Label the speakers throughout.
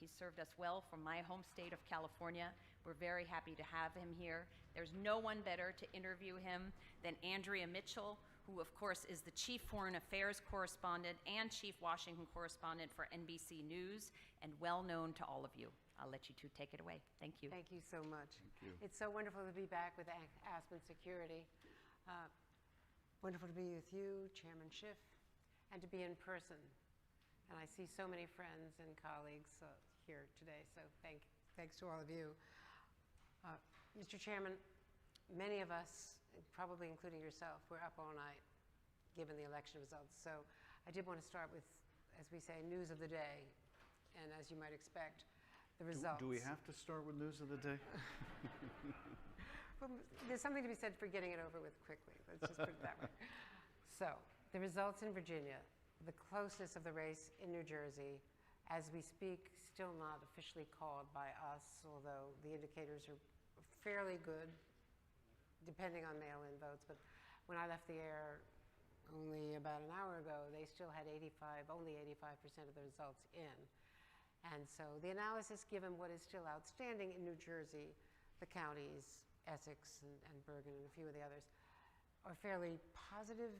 Speaker 1: He's served us well from my home state of California. We're very happy to have him here. There's no one better to interview him than Andrea Mitchell, who of course is the Chief Foreign Affairs Correspondent and Chief Washington Correspondent for NBC News, and well known to all of you. I'll let you two take it away. Thank you.
Speaker 2: Thank you so much.
Speaker 3: Thank you.
Speaker 2: It's so wonderful to be back with Aspen Security. Wonderful to be with you, Chairman Schiff, and to be in person. And I see so many friends and colleagues here today, so thanks to all of you. Mr. Chairman, many of us, probably including yourself, were up all night given the election results. So I did want to start with, as we say, news of the day. And as you might expect, the results.
Speaker 3: Do we have to start with news of the day?
Speaker 2: Well, there's something to be said for getting it over with quickly. Let's just put it that way. So the results in Virginia, the closeness of the race in New Jersey, as we speak, still not officially called by us, although the indicators are fairly good, depending on mail-in votes. But when I left the air only about an hour ago, they still had only 85% of the results in. And so the analysis, given what is still outstanding in New Jersey, the counties, Essex and Bergen and a few of the others, are fairly positive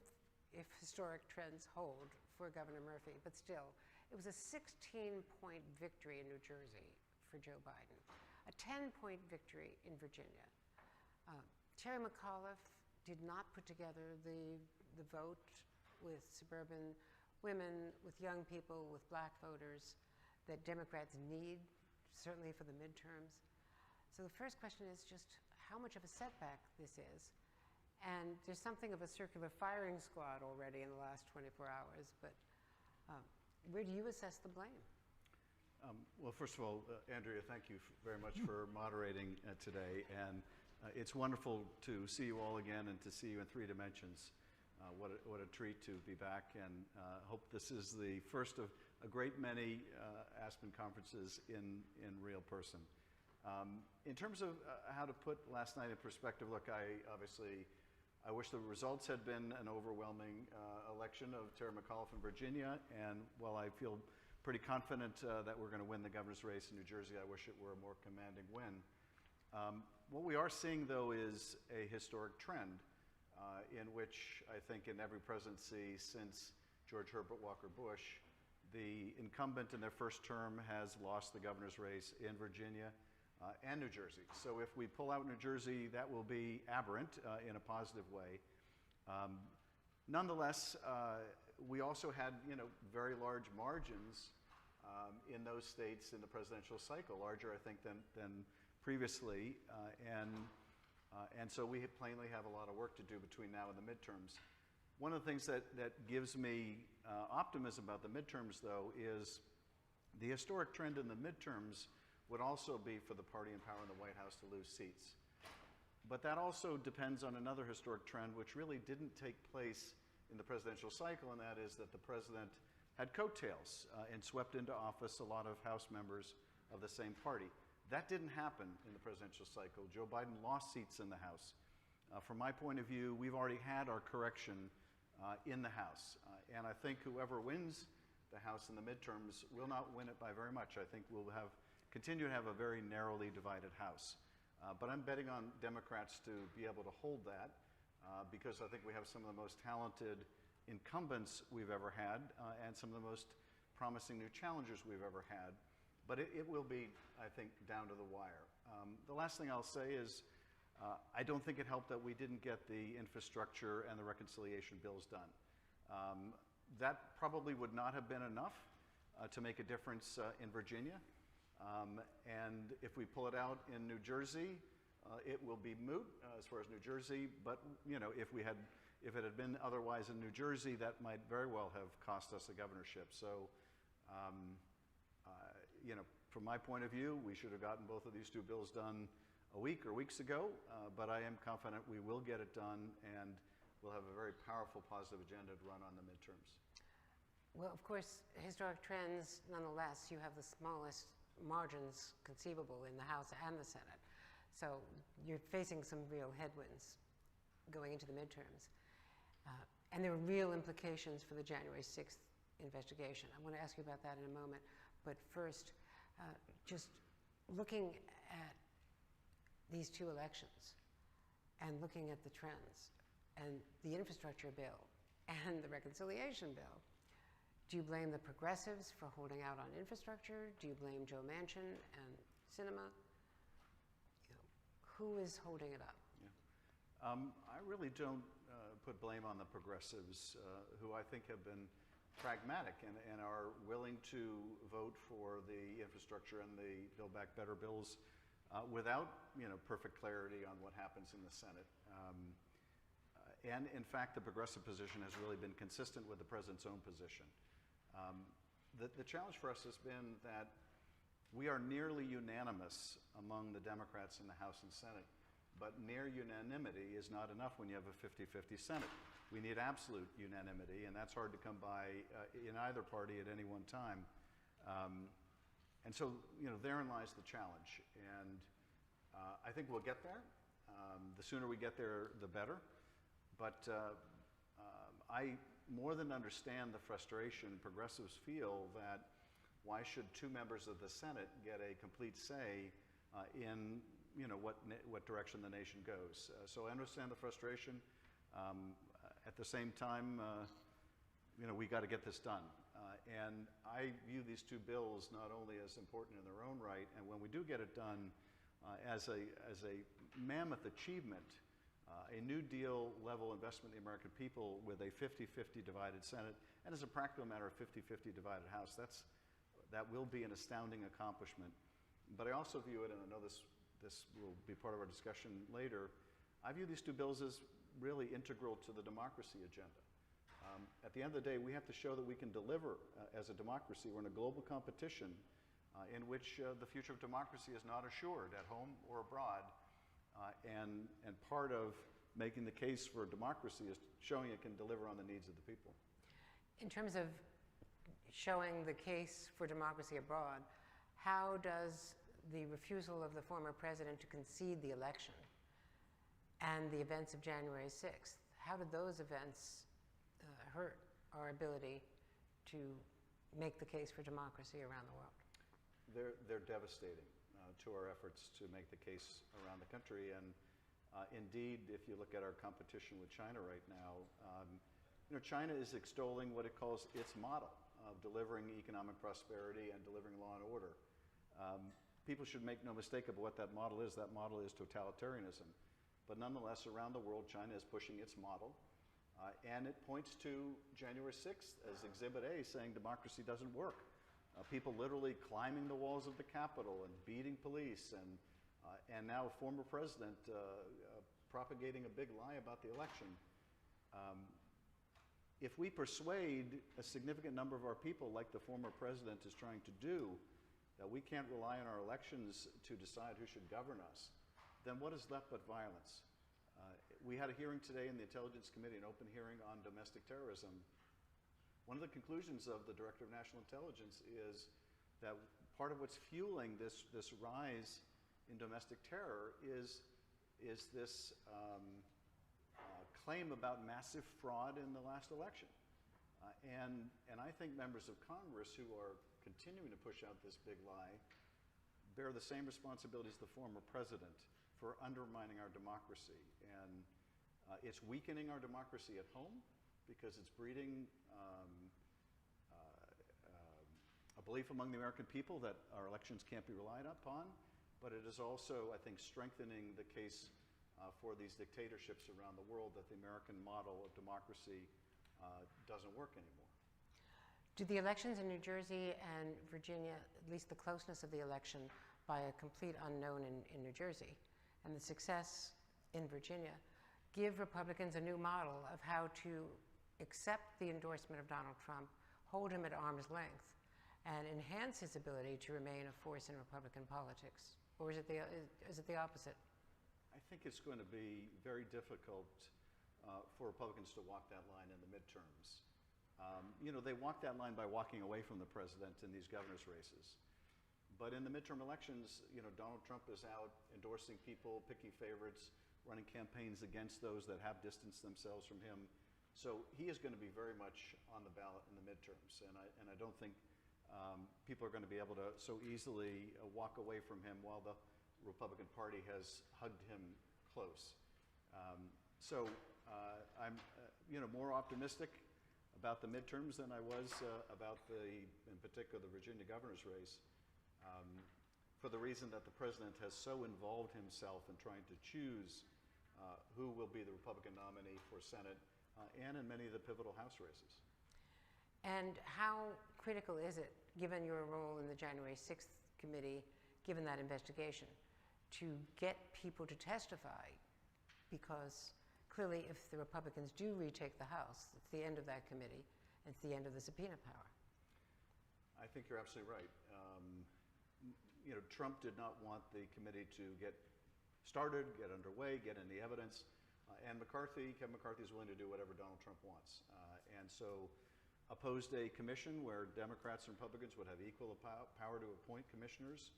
Speaker 2: if historic trends hold for Governor Murphy. But still, it was a 16-point victory in New Jersey for Joe Biden, a 10-point victory in Virginia. Terry McAuliffe did not put together the vote with suburban women, with young people, with black voters that Democrats need, certainly for the midterms. So the first question is just how much of a setback this is. And there's something of a circular firing squad already in the last 24 hours, but where do you assess the blame?
Speaker 3: Well, first of all, Andrea, thank you very much for moderating today. And it's wonderful to see you all again and to see you in 3 dimensions. What a treat to be back, and hope this is the first of a great many Aspen conferences in real person. In terms of how to put last night in perspective, look, I wish the results had been an overwhelming election of Terry McAuliffe in Virginia, and while I feel pretty confident that we're going to win the governor's race in New Jersey, I wish it were a more commanding win. What we are seeing, though, is a historic trend in which I think in every presidency since George Herbert Walker Bush, the incumbent in their first term has lost the governor's race in Virginia and New Jersey. So if we pull out New Jersey, that will be aberrant in a positive way. Nonetheless, we also had very large margins in those states in the presidential cycle, larger I think than previously, and so we plainly have a lot of work to do between now and the midterms. One of the things that gives me optimism about the midterms, though, is the historic trend in the midterms would also be for the party in power in the White House to lose seats. But that also depends on another historic trend which really didn't take place in the presidential cycle, and that is that the president had coattails and swept into office a lot of House members of the same party. That didn't happen in the presidential cycle. Joe Biden lost seats in the House. From my point of view, we've already had our correction in the House. And I think whoever wins the House in the midterms will not win it by very much. I think we'll continue to have a very narrowly divided House. But I'm betting on Democrats to be able to hold that because I think we have some of the most talented incumbents we've ever had and some of the most promising new challengers we've ever had. But it will be, I think, down to the wire. The last thing I'll say is I don't think it helped that we didn't get the infrastructure and the reconciliation bills done. That probably would not have been enough to make a difference in Virginia. And if we pull it out in New Jersey, it will be moot as far as New Jersey. But if it had been otherwise in New Jersey, that might very well have cost us a governorship. So. From my point of view, we should have gotten both of these 2 bills done a week or weeks ago, but I am confident we will get it done, and we'll have a very powerful, positive agenda to run on the midterms.
Speaker 2: Well, of course, historic trends, nonetheless, you have the smallest margins conceivable in the House and the Senate. So you're facing some real headwinds going into the midterms. And there are real implications for the January 6th investigation. I want to ask you about that in a moment. But first, just looking at these two elections and looking at the trends and the infrastructure bill and the reconciliation bill, do you blame the progressives for holding out on infrastructure? Do you blame Joe Manchin and Sinema? You know, who is holding it up?
Speaker 3: Yeah. I really don't put blame on the progressives, who I think have been pragmatic and are willing to vote for the infrastructure and the Build Back Better bills without perfect clarity on what happens in the Senate. And in fact, the progressive position has really been consistent with the president's own position. The challenge for us has been that we are nearly unanimous among the Democrats in the House and Senate, but near unanimity is not enough when you have a 50-50 Senate. We need absolute unanimity, and that's hard to come by in either party at any one time. And so, therein lies the challenge. And I think we'll get there. The sooner we get there, the better. But I more than understand the frustration progressives feel that why should two members of the Senate get a complete say in what direction the nation goes. So I understand the frustration. At the same time, we got to get this done. And I view these two bills not only as important in their own right, and when we do get it done, as a mammoth achievement, a New Deal level investment in the American people with a 50-50 divided Senate, and as a practical matter, a 50-50 divided House. That will be an astounding accomplishment. But I also view it, and I know this will be part of our discussion later, I view these two bills as really integral to the democracy agenda. At the end of the day, we have to show that we can deliver as a democracy. We're in a global competition in which the future of democracy is not assured at home or abroad. And part of making the case for democracy is showing it can deliver on the needs of the people.
Speaker 2: In terms of showing the case for democracy abroad, how does the refusal of the former president to concede the election and the events of January 6th, how did those events hurt our ability to make the case for democracy around the world?
Speaker 3: They're devastating to our efforts to make the case around the country. And indeed, if you look at our competition with China right now, China is extolling what it calls its model of delivering economic prosperity and delivering law and order. People should make no mistake about what that model is. That model is totalitarianism. But nonetheless, around the world, China is pushing its model. And it points to January 6th as Exhibit A, saying democracy doesn't work. People literally climbing the walls of the Capitol and beating police, and now a former president propagating a big lie about the election. If we persuade a significant number of our people, like the former president is trying to do, that we can't rely on our elections to decide who should govern us, then what is left but violence? We had a hearing today in the Intelligence Committee, an open hearing on domestic terrorism. One of the conclusions of the Director of National Intelligence is that part of what's fueling this rise in domestic terror is this claim about massive fraud in the last election. And I think members of Congress who are continuing to push out this big lie bear the same responsibility as the former president for undermining our democracy. And it's weakening our democracy at home because it's breeding a belief among the American people that our elections can't be relied upon, but it is also, I think, strengthening the case for these dictatorships around the world that the American model of democracy doesn't work anymore.
Speaker 2: Do the elections in New Jersey and Virginia, at least the closeness of the election by a complete unknown in New Jersey, and the success in Virginia, give Republicans a new model of how to accept the endorsement of Donald Trump, hold him at arm's length, and enhance his ability to remain a force in Republican politics? Or is it the opposite?
Speaker 3: I think it's going to be very difficult for Republicans to walk that line in the midterms. They walk that line by walking away from the president in these governor's races. But in the midterm elections, Donald Trump is out endorsing people, picking favorites, running campaigns against those that have distanced themselves from him. So he is going to be very much on the ballot in the midterms. And I don't think people are going to be able to so easily walk away from him while the Republican Party has hugged him close. I'm more optimistic about the midterms than I was about in particular, the Virginia governor's race, for the reason that the president has so involved himself in trying to choose who will be the Republican nominee for Senate and in many of the pivotal House races.
Speaker 2: And how critical is it, given your role in the January 6th committee, given that investigation, to get people to testify? Because clearly, if the Republicans do retake the House, it's the end of that committee, and it's the end of the subpoena power.
Speaker 3: I think you're absolutely right. Trump did not want the committee to get started, get underway, get any evidence, and Kevin McCarthy is willing to do whatever Donald Trump wants. And so opposed a commission where Democrats and Republicans would have equal power to appoint commissioners.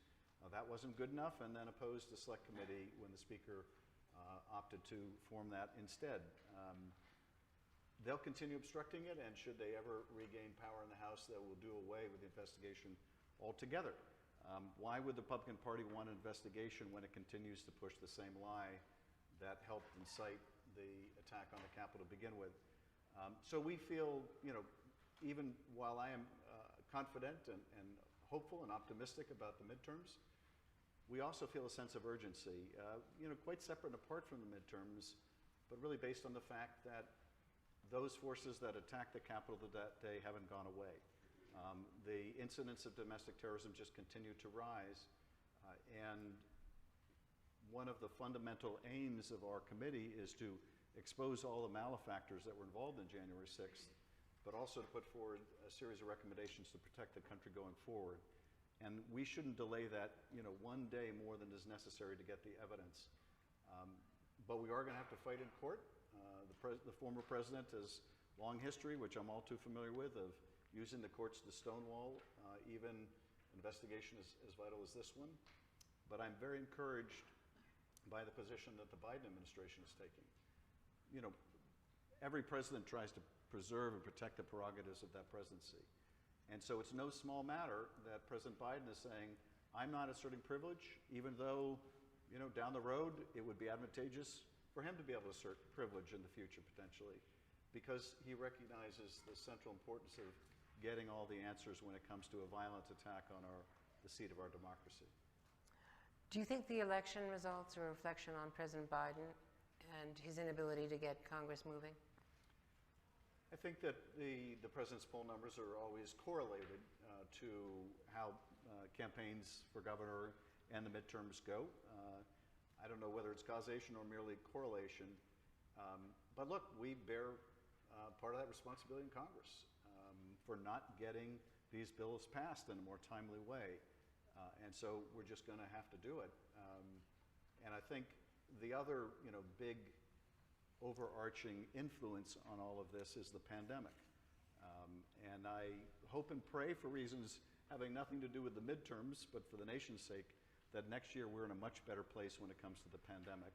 Speaker 3: That wasn't good enough, and then opposed the select committee when the Speaker opted to form that instead. They'll continue obstructing it, and should they ever regain power in the House, they will do away with the investigation altogether. Why would the Republican Party want an investigation when it continues to push the same lie that helped incite the attack on the Capitol to begin with? So we feel, even while I am confident and hopeful and optimistic about the midterms, we also feel a sense of urgency, quite separate and apart from the midterms, but really based on the fact that those forces that attacked the Capitol that day haven't gone away. The incidents of domestic terrorism just continue to rise, and one of the fundamental aims of our committee is to expose all the malefactors that were involved in January 6th, but also to put forward a series of recommendations to protect the country going forward. And we shouldn't delay that, one day more than is necessary to get the evidence. But we are going to have to fight in court. The former president has long history, which I'm all too familiar with, of using the courts to stonewall even investigation as vital as this one. But I'm very encouraged by the position that the Biden administration is taking. Every president tries to preserve and protect the prerogatives of that presidency. And so it's no small matter that President Biden is saying, I'm not asserting privilege, even though, down the road it would be advantageous for him to be able to assert privilege in the future potentially, because he recognizes the central importance of getting all the answers when it comes to a violent attack on the seat of our democracy.
Speaker 2: Do you think the election results are a reflection on President Biden and his inability to get Congress moving?
Speaker 3: I think that the president's poll numbers are always correlated to how campaigns for governor and the midterms go. I don't know whether it's causation or merely correlation. But look, we bear part of that responsibility in Congress for not getting these bills passed in a more timely way. And so we're just going to have to do it. And I think the other big overarching influence on all of this is the pandemic. And I hope and pray, for reasons having nothing to do with the midterms, but for the nation's sake, that next year we're in a much better place when it comes to the pandemic.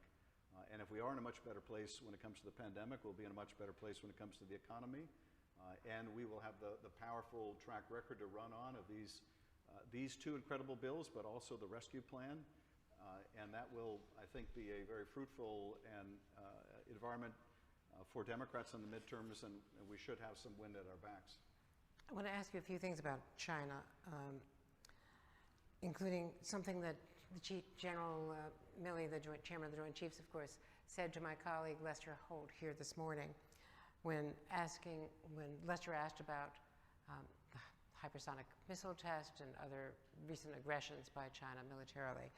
Speaker 3: And if we are in a much better place when it comes to the pandemic, we'll be in a much better place when it comes to the economy. And we will have the powerful track record to run on of these two incredible bills, but also the rescue plan. And that will, I think, be a very fruitful and environment for Democrats in the midterms, and we should have some wind at our backs.
Speaker 2: I want to ask you a few things about China, including something that the Chief General Milley, the Chairman of the Joint Chiefs, of course, said to my colleague Lester Holt here this morning when Lester asked about the hypersonic missile test and other recent aggressions by China militarily.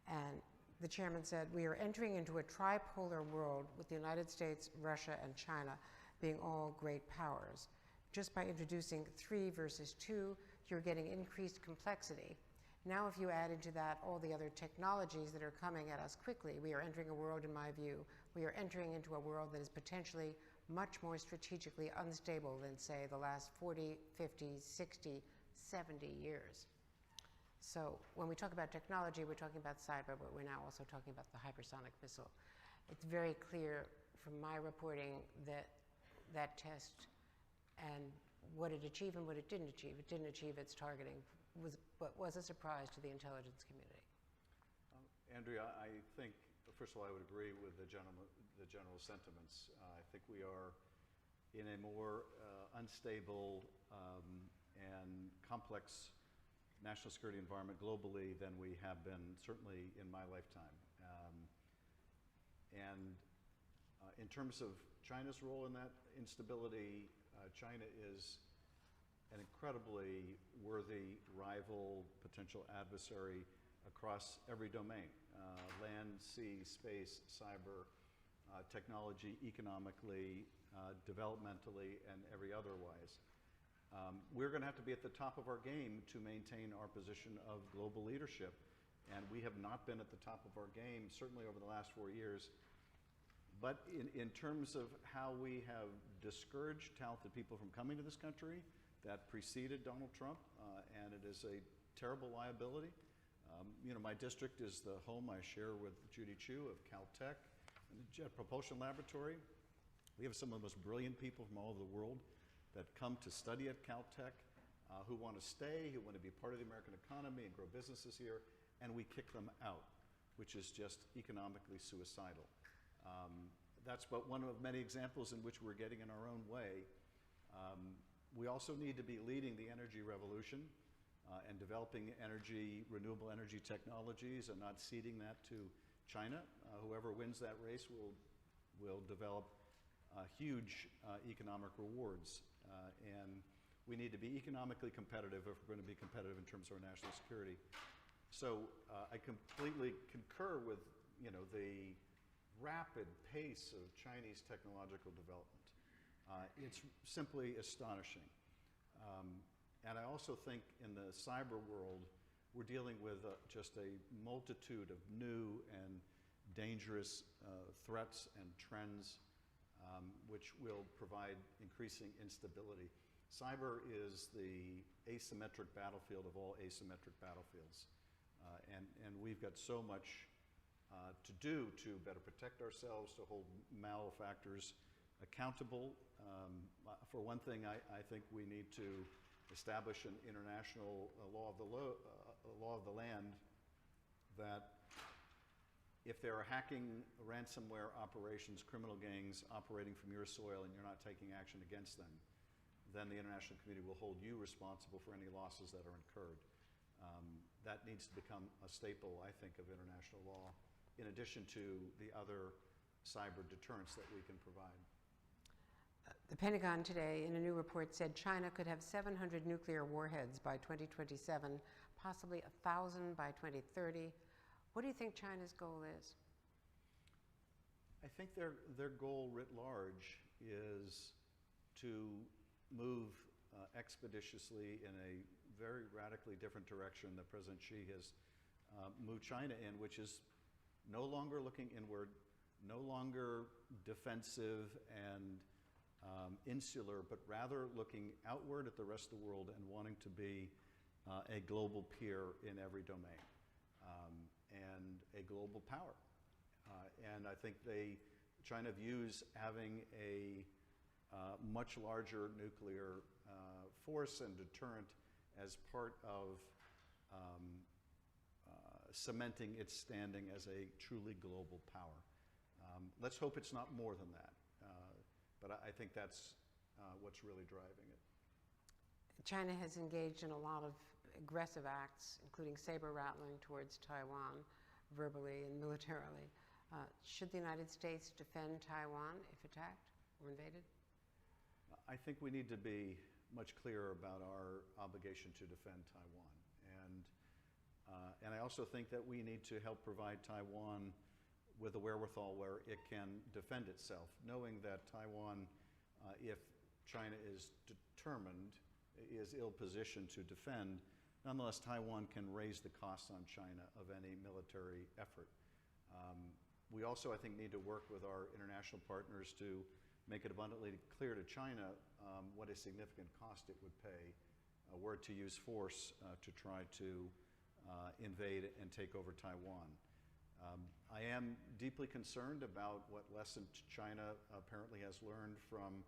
Speaker 2: And the chairman said, "We are entering into a tripolar world with the United States, Russia, and China being all great powers. Just by introducing 3 versus 2, you're getting increased complexity. Now if you add into that all the other technologies that are coming at us quickly, we are entering a world, in my view, we are entering into a world that is potentially much more strategically unstable than, say, the last 40, 50, 60, 70 years." So when we talk about technology, we're talking about cyber, but we're now also talking about the hypersonic missile. It's very clear from my reporting that that test and what it achieved and what it didn't achieve. It didn't achieve its targeting, but was a surprise to the intelligence community.
Speaker 3: Andrea, I think, first of all, I would agree with the general sentiments. I think we are in a more unstable and complex national security environment globally than we have been, certainly in my lifetime. In terms of China's role in that instability, China is an incredibly worthy rival, potential adversary across every domain, land, sea, space, cyber, technology, economically, developmentally, and every otherwise. We're going to have to be at the top of our game to maintain our position of global leadership, and we have not been at the top of our game, certainly over the last 4 years. But in terms of how we have discouraged talented people from coming to this country, that preceded Donald Trump, and it is a terrible liability. My district is the home I share with Judy Chu of Caltech and the Jet Propulsion Laboratory. We have some of the most brilliant people from all over the world that come to study at Caltech, who want to stay, who want to be part of the American economy and grow businesses here, and we kick them out, which is just economically suicidal. That's but one of many examples in which we're getting in our own way. We also need to be leading the energy revolution and developing renewable energy technologies and not ceding that to China. Whoever wins that race will develop huge economic rewards. And we need to be economically competitive if we're going to be competitive in terms of our national security. So I completely concur with the rapid pace of Chinese technological development. It's simply astonishing. And I also think in the cyber world, we're dealing with just a multitude of new and dangerous threats and trends which will provide increasing instability. Cyber is the asymmetric battlefield of all asymmetric battlefields. And we've got so much to do to better protect ourselves, to hold malefactors accountable. For one thing, I think we need to establish an international law of the land that if there are hacking, ransomware operations, criminal gangs operating from your soil and you're not taking action against them, then the international community will hold you responsible for any losses that are incurred. That needs to become a staple, I think, of international law, in addition to the other cyber deterrents that we can provide.
Speaker 2: The Pentagon today, in a new report, said China could have 700 nuclear warheads by 2027, possibly 1,000 by 2030. What do you think China's goal is?
Speaker 3: I think their goal writ large is to move expeditiously in a very radically different direction that President Xi has moved China in, which is no longer looking inward, no longer defensive and insular, but rather looking outward at the rest of the world and wanting to be a global peer in every domain and a global power. And I think China views having a much larger nuclear force and deterrent as part of cementing its standing as a truly global power. Let's hope it's not more than that. But I think that's what's really driving it.
Speaker 2: China has engaged in a lot of aggressive acts, including saber rattling towards Taiwan, verbally and militarily. Should the United States defend Taiwan if attacked or invaded?
Speaker 3: I think we need to be much clearer about our obligation to defend Taiwan. And I also think that we need to help provide Taiwan with a wherewithal where it can defend itself, knowing that Taiwan, if China is determined, is ill-positioned to defend. Nonetheless, Taiwan can raise the costs on China of any military effort. We also, I think, need to work with our international partners to make it abundantly clear to China what a significant cost it would pay were it to use force to try to invade and take over Taiwan. I am deeply concerned about what lessons China apparently has learned from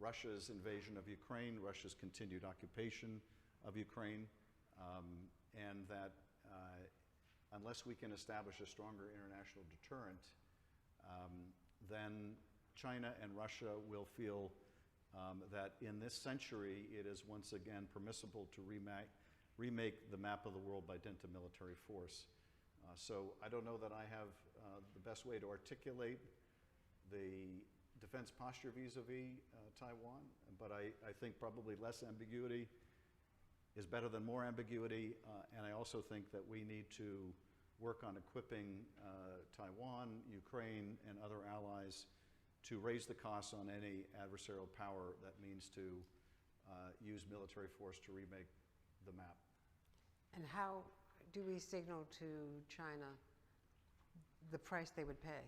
Speaker 3: Russia's invasion of Ukraine, Russia's continued occupation of Ukraine, and that unless we can establish a stronger international deterrent, then China and Russia will feel that in this century it is once again permissible to remake the map of the world by dint of military force. So I don't know that I have the best way to articulate the defense posture vis-a-vis Taiwan, but I think probably less ambiguity is better than more ambiguity, and I also think that we need to work on equipping Taiwan, Ukraine, and other allies to raise the costs on any adversarial power that means to use military force to remake the map.
Speaker 2: And how do we signal to China the price they would pay?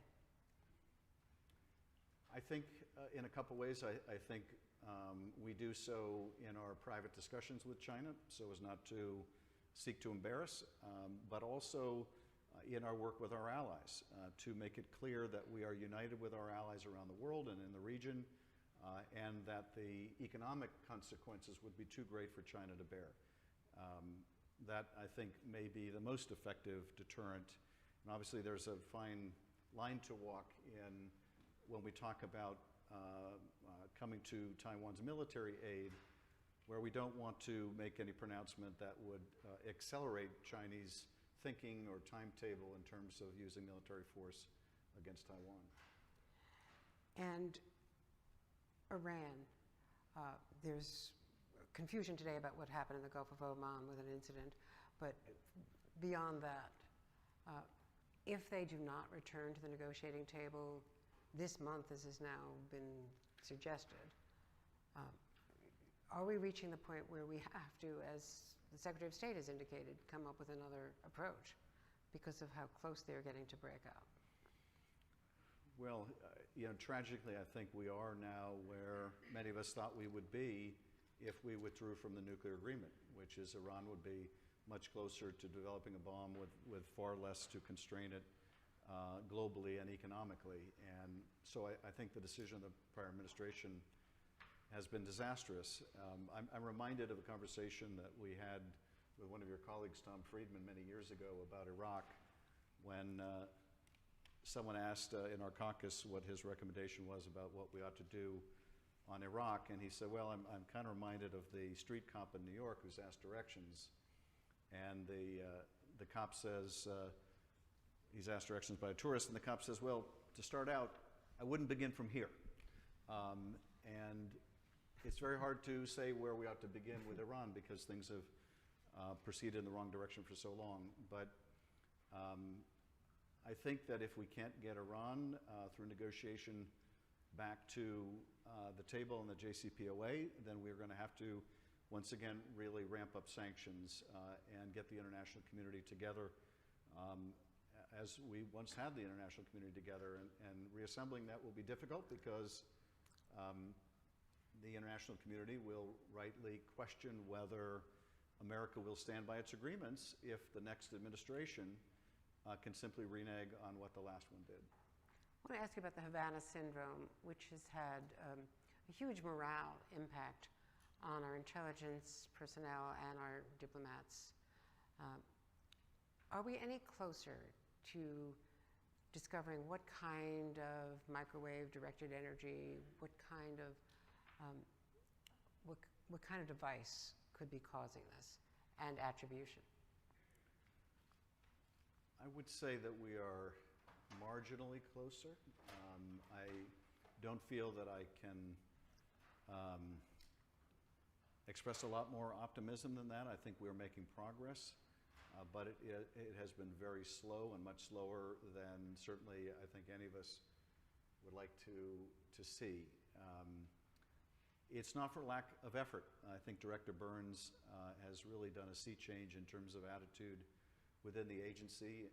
Speaker 3: I think in a couple ways. I think we do so in our private discussions with China so as not to seek to embarrass, but also in our work with our allies to make it clear that we are united with our allies around the world and in the region, and that the economic consequences would be too great for China to bear. That, I think, may be the most effective deterrent. And obviously there's a fine line to walk in when we talk about coming to Taiwan's military aid, where we don't want to make any pronouncement that would accelerate Chinese thinking or timetable in terms of using military force against Taiwan.
Speaker 2: And Iran, there's confusion today about what happened in the Gulf of Oman with an incident, but beyond that, if they do not return to the negotiating table this month, as has now been suggested, are we reaching the point where we have to, as the Secretary of State has indicated, come up with another approach because of how close they're getting to break up?
Speaker 3: Well, tragically, I think we are now where many of us thought we would be if we withdrew from the nuclear agreement, which is Iran would be much closer to developing a bomb with far less to constrain it globally and economically. And so I think the decision of the prior administration has been disastrous. I'm reminded of a conversation that we had with one of your colleagues, Tom Friedman, many years ago about Iraq, when someone asked in our caucus what his recommendation was about what we ought to do on Iraq, and he said, well, I'm kind of reminded of the street cop in New York who's asked directions, and the cop says, he's asked directions by a tourist, and the cop says, well, to start out, I wouldn't begin from here. And it's very hard to say where we ought to begin with Iran because things have proceeded in the wrong direction for so long. But I think that if we can't get Iran through negotiation back to the table in the JCPOA, then we're going to have to, once again, really ramp up sanctions and get the international community together as we once had the international community together. And reassembling that will be difficult because the international community will rightly question whether America will stand by its agreements if the next administration can simply renege on what the last one did.
Speaker 2: I want to ask you about the Havana Syndrome, which has had a huge morale impact on our intelligence personnel and our diplomats. Are we any closer to discovering what kind of microwave-directed energy, what kind of device could be causing this, and attribution?
Speaker 3: I would say that we are marginally closer. I don't feel that I can express a lot more optimism than that. I think we're making progress, but it has been very slow and much slower than certainly I think any of us would like to see. It's not for lack of effort. I think Director Burns has really done a sea change in terms of attitude within the agency,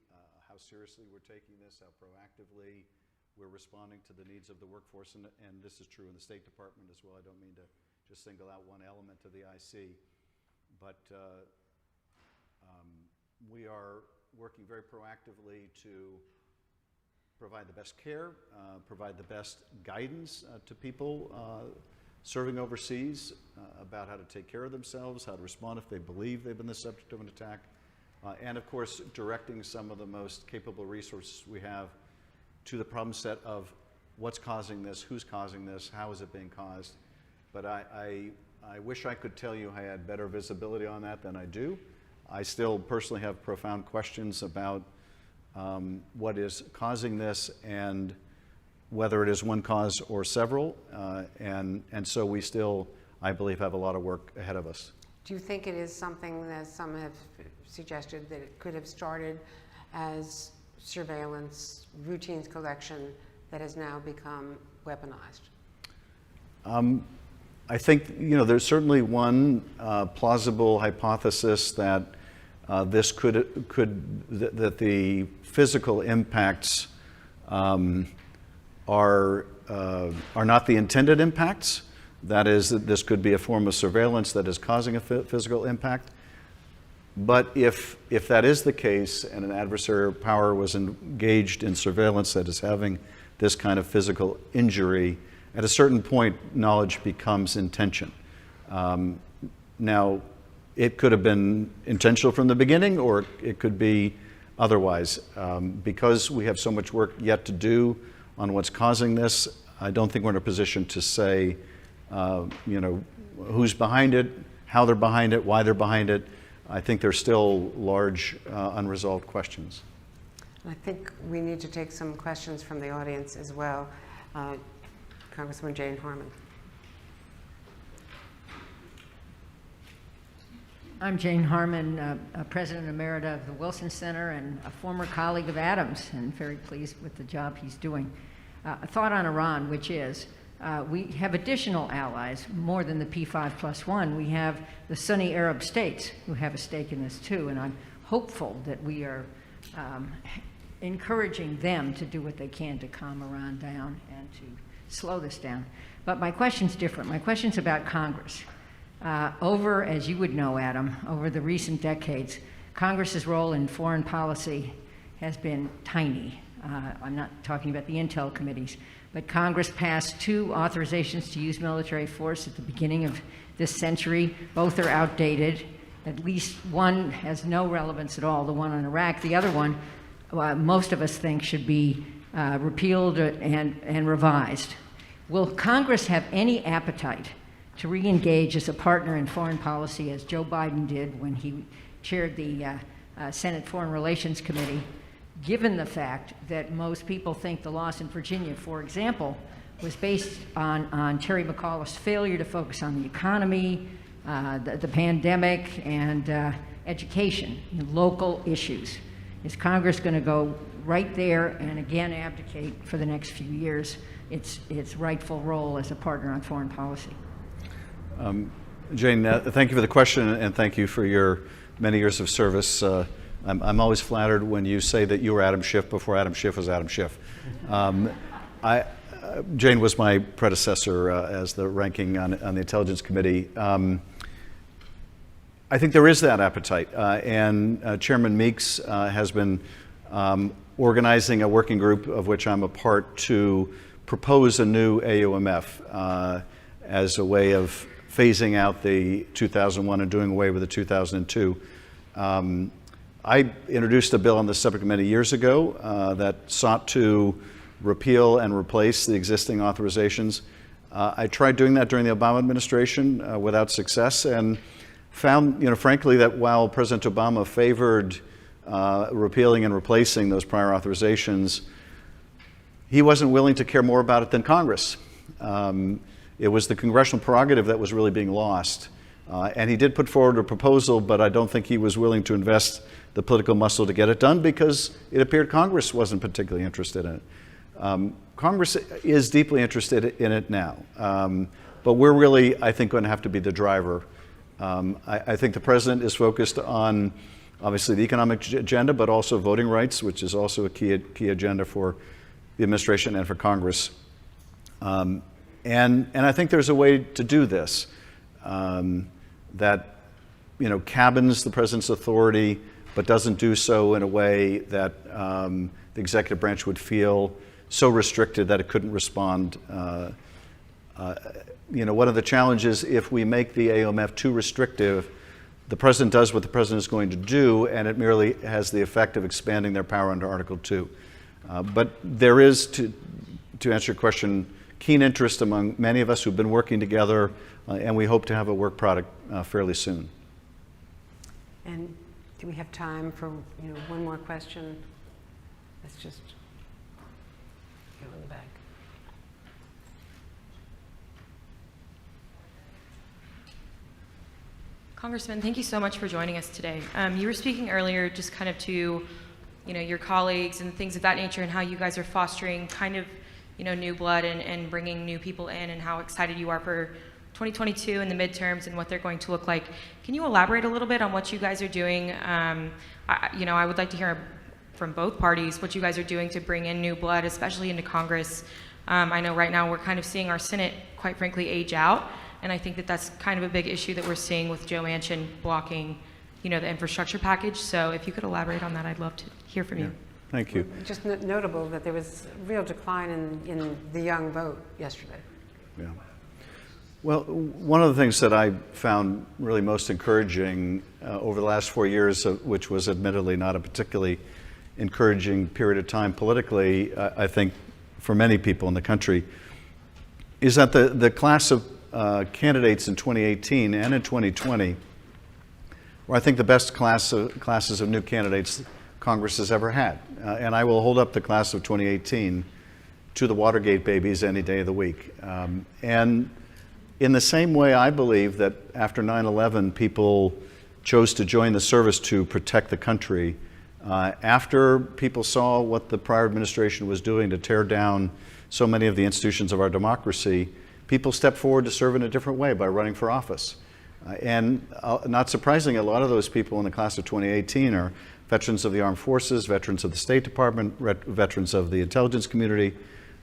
Speaker 3: how seriously we're taking this, how proactively we're responding to the needs of the workforce, and this is true in the State Department as well. I don't mean to just single out one element of the IC, but we are working very proactively to provide the best care, provide the best guidance to people serving overseas about how to take care of themselves, how to respond if they believe they've been the subject of an attack, and of course directing some of the most capable resources we have to the problem set of what's causing this, who's causing this, how is it being caused. But I wish I could tell you I had better visibility on that than I do. I still personally have profound questions about what is causing this and whether it is one cause or several. And so we still, I believe, have a lot of work ahead of us.
Speaker 2: Do you think it is something that some have suggested that it could have started as surveillance, routines collection, that has now become weaponized?
Speaker 3: I think, there's certainly one plausible hypothesis that that the physical impacts are not the intended impacts. That is, that this could be a form of surveillance that is causing a physical impact. But if that is the case, and an adversarial power was engaged in surveillance that is having this kind of physical injury, at a certain point, knowledge becomes intention. Now, it could have been intentional from the beginning, or it could be otherwise. Because we have so much work yet to do on what's causing this, I don't think we're in a position to say, who's behind it, how they're behind it, why they're behind it. I think there's still large unresolved questions.
Speaker 2: I think we need to take some questions from the audience as well. Congresswoman Jane Harman.
Speaker 4: I'm Jane Harman, President Emerita of the Wilson Center and a former colleague of Adams, and very pleased with the job he's doing. A thought on Iran, which is, we have additional allies, more than the P5+1. We have the Sunni Arab states who have a stake in this too, and I'm hopeful that we are encouraging them to do what they can to calm Iran down and to slow this down. But my question's different. My question's about Congress. As you would know, Adam, over the recent decades, Congress's role in foreign policy has been tiny. I'm not talking about the intel committees, but Congress passed 2 authorizations to use military force at the beginning of this century. Both are outdated. At least one has no relevance at all, the one on Iraq. The other one, most of us think should be repealed and revised. Will Congress have any appetite to re-engage as a partner in foreign policy, as Joe Biden did when he chaired the Senate Foreign Relations Committee, given the fact that most people think the loss in Virginia, for example, was based on Terry McAuliffe's failure to focus on the economy, the pandemic, and education, local issues? Is Congress going to go right there and again abdicate for the next few years its rightful role as a partner on foreign policy?
Speaker 3: Jane, thank you for the question, and thank you for your many years of service. I'm always flattered when you say that you were Adam Schiff before Adam Schiff was Adam Schiff. Jane was my predecessor as the ranking on the Intelligence Committee. I think there is that appetite, and Chairman Meeks has been organizing a working group of which I'm a part to propose a new AUMF as a way of phasing out the 2001 and doing away with the 2002. I introduced a bill on the subject many years ago that sought to repeal and replace the existing authorizations. I tried doing that during the Obama administration without success, and found, frankly, that while President Obama favored repealing and replacing those prior authorizations, he wasn't willing to care more about it than Congress. It was the congressional prerogative that was really being lost. And he did put forward a proposal, but I don't think he was willing to invest the political muscle to get it done because it appeared Congress wasn't particularly interested in it. Congress is deeply interested in it now. But we're really, I think, going to have to be the driver. I think the president is focused on, obviously, the economic agenda, but also voting rights, which is also a key agenda for the administration and for Congress. And I think there's a way to do this that cabins the president's authority, but doesn't do so in a way that the executive branch would feel so restricted that it couldn't respond one of the challenges if we make the AOMF too restrictive, the president does what the president is going to do, and it merely has the effect of expanding their power under Article 2. But there is, to answer your question, keen interest among many of us who've been working together, and we hope to have a work product fairly soon.
Speaker 2: And do we have time for one more question? Let's just go in the back.
Speaker 5: Congressman, thank you so much for joining us today. You were speaking earlier just kind of to your colleagues and things of that nature, and how you guys are fostering kind of new blood and bringing new people in, and how excited you are for 2022 and the midterms and what they're going to look like. Can you elaborate a little bit on what you guys are doing? I would like to hear from both parties what you guys are doing to bring in new blood, especially into Congress. I know right now we're kind of seeing our Senate, quite frankly, age out, and I think that that's kind of a big issue that we're seeing with Joe Manchin blocking, the infrastructure package. So if you could elaborate on that, I'd love to hear from you.
Speaker 3: Thank you.
Speaker 2: Just notable that there was a real decline in the young vote yesterday.
Speaker 3: Yeah. Well, one of the things that I found really most encouraging over the last 4 years, which was admittedly not a particularly encouraging period of time politically, I think, for many people in the country, is that the class of candidates in 2018 and in 2020 were, I think, the best classes of new candidates Congress has ever had. And I will hold up the class of 2018 to the Watergate babies any day of the week. And in the same way, I believe that after 9/11, people chose to join the service to protect the country. After people saw what the prior administration was doing to tear down so many of the institutions of our democracy, people stepped forward to serve in a different way by running for office. And not surprisingly, a lot of those people in the class of 2018 are veterans of the armed forces, veterans of the State Department, veterans of the intelligence community,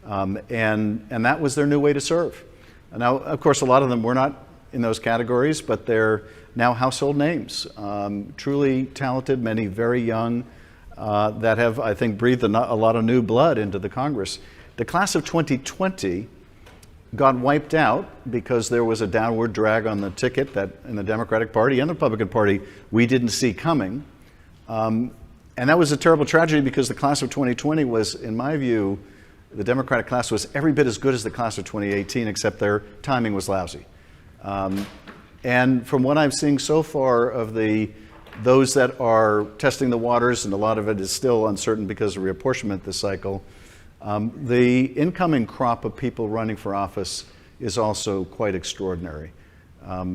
Speaker 3: and that was their new way to serve. Now, of course, a lot of them were not in those categories, but they're now household names, truly talented, many very young, that have, I think, breathed a lot of new blood into the Congress. The class of 2020 got wiped out because there was a downward drag on the ticket that in the Democratic Party and the Republican Party we didn't see coming. And that was a terrible tragedy because the class of 2020 was, in my view, the Democratic class was every bit as good as the class of 2018, except their timing was lousy. And from what I'm seeing so far of those that are testing the waters, and a lot of it is still uncertain because of reapportionment this cycle, the incoming crop of people running for office is also quite extraordinary.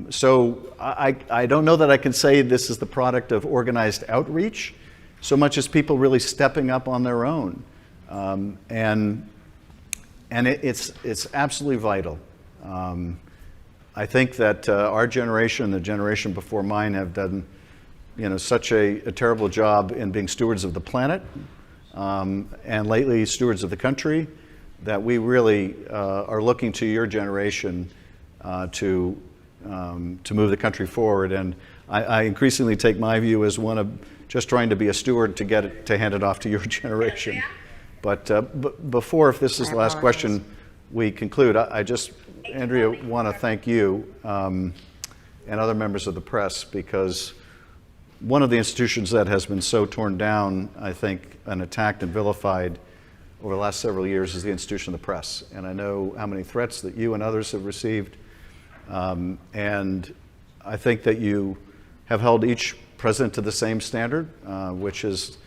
Speaker 3: So I don't know that I can say this is the product of organized outreach so much as people really stepping up on their own. And it's absolutely vital. I think that our generation, the generation before mine, have done such a terrible job in being stewards of the planet, and lately stewards of the country, that we really are looking to your generation to move the country forward. And I increasingly take my view as one of just trying to be a steward to hand it off to your generation. But before, if this is the last question, we conclude, I just, Andrea, want to thank you and other members of the press, because one of the institutions that has been so torn down, I think, and attacked and vilified over the last several years is the institution of the press. And I know how many threats that you and others have received. And I think that you have held each president to the same standard, which has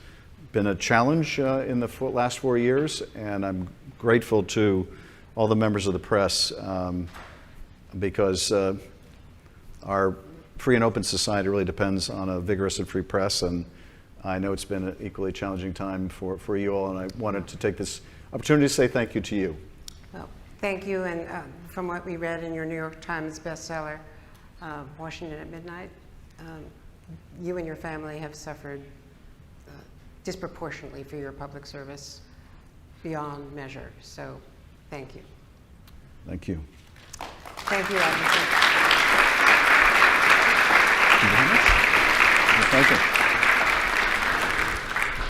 Speaker 3: been a challenge in the last 4 years. And I'm grateful to all the members of the press, because our free and open society really depends on a vigorous and free press. And I know it's been an equally challenging time for you all, and I wanted to take this opportunity to say thank you to you.
Speaker 2: Well, thank you. And from what we read in your New York Times bestseller, Washington at Midnight, you and your family have suffered disproportionately for your public service beyond measure. So thank you.
Speaker 3: Thank you.
Speaker 2: Thank you, Roger.
Speaker 3: Thank you.